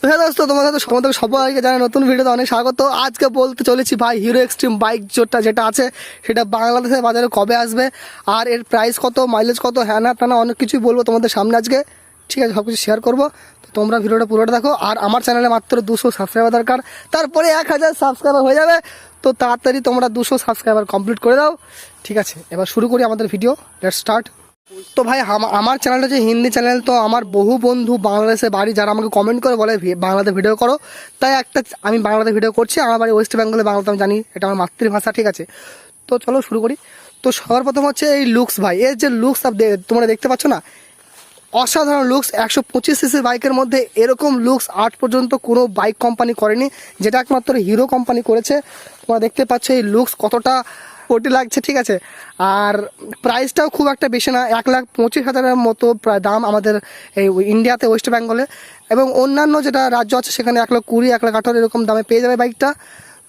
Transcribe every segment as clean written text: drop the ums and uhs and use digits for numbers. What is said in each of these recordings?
হ্যাঁ দোস্ত, তোমাদের সবাইকে জানাই নতুন ভিডিওতে অনেক স্বাগত। আজকে বলতে চলেছি ভাই, হিরো এক্সট্রিম বাইক যেটা আছে সেটা বাংলাদেশের বাজারে কবে আসবে, আর এর প্রাইস কত, মাইলেজ কত, হ্যাঁ না তা না অনেক কিছুই বলবো তোমাদের সামনে আজকে। ঠিক আছে, সব কিছু শেয়ার করবো, তো তোমরা ভিডিওটা পুরোটা দেখো। আর আমার চ্যানেলে মাত্র 200 সাবস্ক্রাইবার দরকার, তারপরে 1000 সাবস্ক্রাইবার হয়ে যাবে। তো তাড়াতাড়ি তোমরা 200 সাবস্ক্রাইবার কমপ্লিট করে দাও। ঠিক আছে, এবার শুরু করি আমাদের ভিডিও, লেটস স্টার্ট। তো ভাই আমার চ্যানেলটা যে হিন্দি চ্যানেল, তো আমার বহু বন্ধু বাংলাদেশে বাড়ি, যারা আমাকে কমেন্ট করে বলে বাংলাতে ভিডিও করো, তাই আমি বাংলাতে ভিডিও করছি। আমার বাড়ি ওয়েস্ট বেঙ্গলে, বাংলাতে আমি জানি, এটা আমার মাতৃভাষা। ঠিক আছে, তো চলো শুরু করি। তো সবার প্রথম হচ্ছে এই লুকস ভাই, এর যে লুকস তোমরা দেখতে পাচ্ছ না, অসাধারণ লুকস। 125 সিসির বাইকের মধ্যে এরকম লুকস আজ পর্যন্ত কোনো বাইক কোম্পানি করেনি, যেটা একমাত্র হিরো কোম্পানি করেছে। তোমরা দেখতে পাচ্ছ এই লুকস কতটা কোটি লাগছে। ঠিক আছে, আর প্রাইসটাও খুব একটা বেশি না, 1,25,000 মতো প্রায় দাম আমাদের এই ইন্ডিয়াতে, ওয়েস্ট বেঙ্গলে। এবং অন্যান্য যেটা রাজ্য আছে সেখানে 1,20,000, 1,18,000 এরকম দামে পেয়ে যাবে বাইকটা।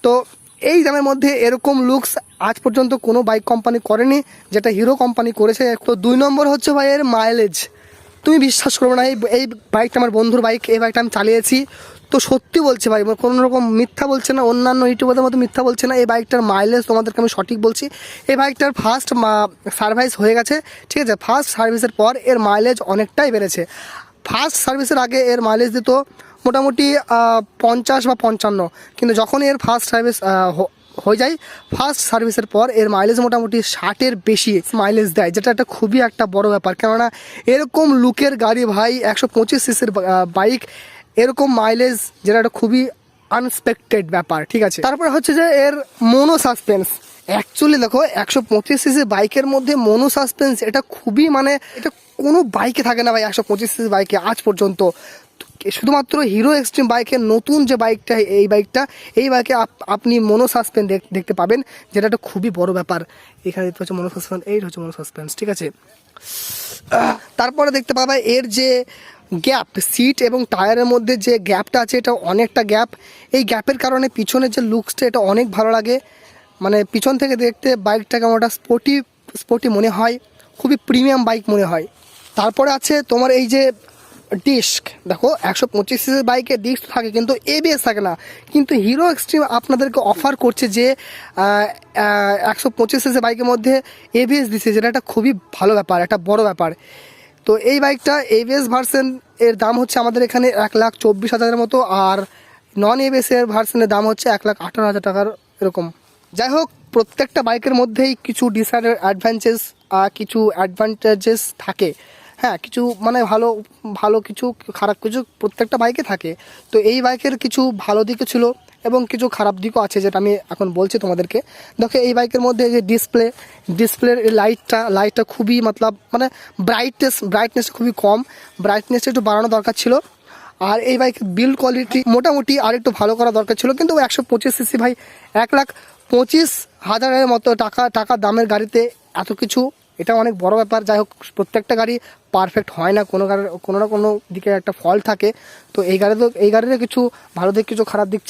তো এই দামের মধ্যে এরকম লুকস আজ পর্যন্ত কোনো বাইক কোম্পানি করেনি, যেটা হিরো কোম্পানি করেছে। তো 2 নম্বর হচ্ছে ভাই এর মাইলেজ। তুমি বিশ্বাস করবে না, এই বাইকটা আমার বন্ধুর বাইক, এই বাইকটা আমি চালিয়েছি। তো সত্যি বলছি ভাই, কোনো রকম মিথ্যা বলছে না, অন্যান্য ইউটিউবারদের মতো মিথ্যা বলছে না। এই বাইকটার মাইলেজ তোমাদেরকে আমি সঠিক বলছি। এই বাইকটার ফার্স্ট সার্ভিস হয়ে গেছে। ঠিক আছে, ফার্স্ট সার্ভিসের পর এর মাইলেজ অনেকটাই বেড়েছে। ফার্স্ট সার্ভিসের আগে এর মাইলেজ দিত মোটামুটি 50 বা 55, কিন্তু যখন এর ফার্স্ট সার্ভিস হয়ে যায়, ফার্স্ট সার্ভিসের পর এর মাইলেজ মোটামুটি 60-এর বেশি মাইলেজ দেয়, যেটা একটা খুবই একটা বড় ব্যাপার। কেননা এরকম লুকের গাড়ি ভাই, 125 সিসির বাইক, এরকম মাইলেজ, যেটা একটা খুবই আনএক্সপেক্টেড ব্যাপার। ঠিক আছে, তারপরে হচ্ছে যে এর মোনো সাসপেন্স। অ্যাকচুয়ালি দেখো, 125 সিসি বাইকের মধ্যে মোনো সাসপেন্স, এটা খুবই এটা কোনো বাইকে থাকে না ভাই, 125 সিসি বাইকে আজ পর্যন্ত। শুধুমাত্র হিরো এক্সট্রিম বাইকের নতুন যে বাইকটা, এই বাইকে আপনি মোনো সাসপেন্স দেখতে পাবেন, যেটা একটা খুবই বড় ব্যাপার। এখানে দেখতে পাচ্ছ মোনো সাসপেন্স, এই হচ্ছে মোনো সাসপেন্স। ঠিক আছে, তারপরে দেখতে পাবে এর যে গ্যাপ, সিট এবং টায়ারের মধ্যে যে গ্যাপটা আছে, এটা অনেকটা গ্যাপ। এই গ্যাপের কারণে পিছনের যে লুকসটা, এটা অনেক ভালো লাগে। পিছন থেকে দেখতে বাইকটা কেমন একটা স্পোর্টি মনে হয়, খুবই প্রিমিয়াম বাইক মনে হয়। তারপরে আছে তোমার এই যে ডিস্ক, দেখো 125 সিসির বাইকে ডিস্ক থাকে কিন্তু এবিএস থাকে না, কিন্তু হিরো এক্সট্রিম আপনাদেরকে অফার করছে যে 125 সিসি বাইকের মধ্যে এবিএস দিচ্ছে, যেটা একটা খুবই ভালো ব্যাপার, একটা বড় ব্যাপার। তো এই বাইকটা এবিএস ভার্সন এর দাম হচ্ছে আমাদের এখানে 1,24,000 মতো, আর নন এবিএস এর ভার্সনের দাম হচ্ছে 1,18,000 টাকার এরকম। যাই হোক, প্রত্যেকটা বাইকের মধ্যেই কিছু অ্যাডভান্টেজেস থাকে। হ্যাঁ, কিছু ভালো কিছু, খারাপ কিছু প্রত্যেকটা বাইকে থাকে। তো এই বাইকের কিছু ভালো দিকও ছিল এবং কিছু খারাপ দিকও আছে, যেটা আমি এখন বলছি তোমাদেরকে। দেখো, এই বাইকের মধ্যে যে ডিসপ্লের লাইটটা খুবই ব্রাইটনেস খুবই কম, ব্রাইটনেসটা একটু বাড়ানো দরকার ছিল। আর এই বাইকের বিল্ড কোয়ালিটি মোটামুটি আর একটু ভালো করা দরকার ছিল, কিন্তু 125 সিসি ভাই, 1,25,000 মতো টাকা দামের গাড়িতে এত কিছু, এটা অনেক বড় ব্যাপার। যাই হোক, প্রত্যেকটা গাড়ি পারফেক্ট হয় না, কোনো না কোনো দিকে একটা ফল্ট থাকে। তো এই গাড়িতে কিছু ভালো দিক, কিছু খারাপ দিক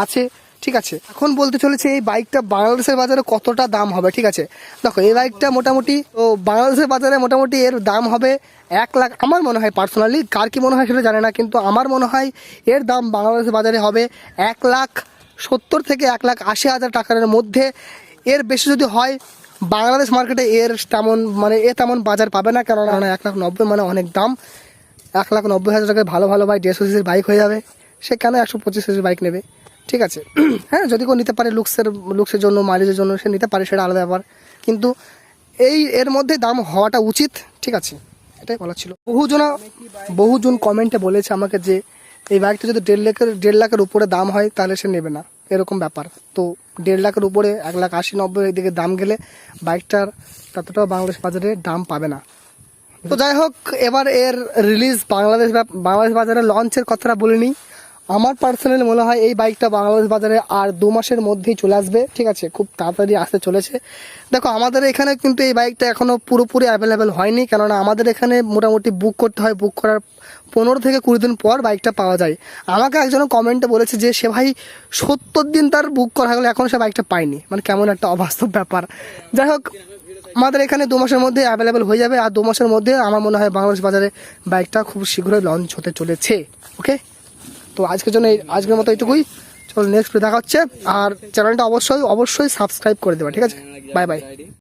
আছে। ঠিক আছে, এখন বলতে চলেছে এই বাইকটা বাংলাদেশের বাজারে কতটা দাম হবে। ঠিক আছে, দেখো এই বাইকটা মোটামুটি বাংলাদেশের বাজারে মোটামুটি এর দাম হবে 1 লাখ। আমার মনে হয় পার্সোনালি, কার কি মনে হয় সেটা জানে না, কিন্তু আমার মনে হয় এর দাম বাংলাদেশের বাজারে হবে 1,70,000 থেকে 1,80,000 টাকার মধ্যে। এর বেশি যদি হয়, বাংলাদেশ মার্কেটে তেমন বাজার পাবে না, কেননা 1,90,000 অনেক দাম। 1,90,000 টাকায় ভালো ভাই 150 সিসির বাইক হয়ে যাবে, সে কেন 125 সিসির বাইক নেবে? ঠিক আছে, হ্যাঁ, যদি কেউ নিতে পারে লুকসের জন্য, মাইলেজের জন্য, সে নিতে পারে, সেটা আলাদা ব্যাপার। কিন্তু এর মধ্যে দাম হওয়াটা উচিত। ঠিক আছে, এটাই বলার ছিল। বহুজন কমেন্টে বলেছে আমাকে যে এই বাইকটা যদি 1.5 লাখের উপরে দাম হয়, তাহলে সে নেবে না, এরকম ব্যাপার। তো 1.5 লাখের উপরে 1,80,000-90,000 এই দিকে দাম গেলে বাইকটার ততটাও বাংলাদেশ বাজারে দাম পাবে না। তো যাই হোক, এবার এর রিলিজ বাংলাদেশ বাজারে লঞ্চের কথাটা বলিনি। আমার পার্সোনালি মনে হয় এই বাইকটা বাংলাদেশ বাজারে আর 2 মাসের মধ্যেই চলে আসবে। ঠিক আছে, খুব তাড়াতাড়ি আসতে চলেছে। দেখো, আমাদের এখানে কিন্তু এই বাইকটা এখনও পুরোপুরি অ্যাভেলেবেল হয়নি, কেননা আমাদের এখানে মোটামুটি বুক করতে হয়, বুক করার 15 থেকে 20 দিন পর বাইকটা পাওয়া যায়। আমাকে একজন কমেন্টে বলেছে যে সে ভাই 70 দিন তার বুক করা হলো, এখন সে বাইকটা পায়নি, কেমন একটা অবাস্তব ব্যাপার। যাই হোক, আমাদের এখানে 2 মাসের মধ্যে অ্যাভেলেবেল হয়ে যাবে, আর 2 মাসের মধ্যে আমার মনে হয় বাংলাদেশ বাজারে বাইকটা খুব শীঘ্রই লঞ্চ হতে চলেছে। ওকে, তো আজকের মতো এইটুকুই। চলো নেক্সট দেখা হচ্ছে। আর চ্যানেলটা অবশ্যই সাবস্ক্রাইব করে দেবা, ঠিক আছে? Bye bye.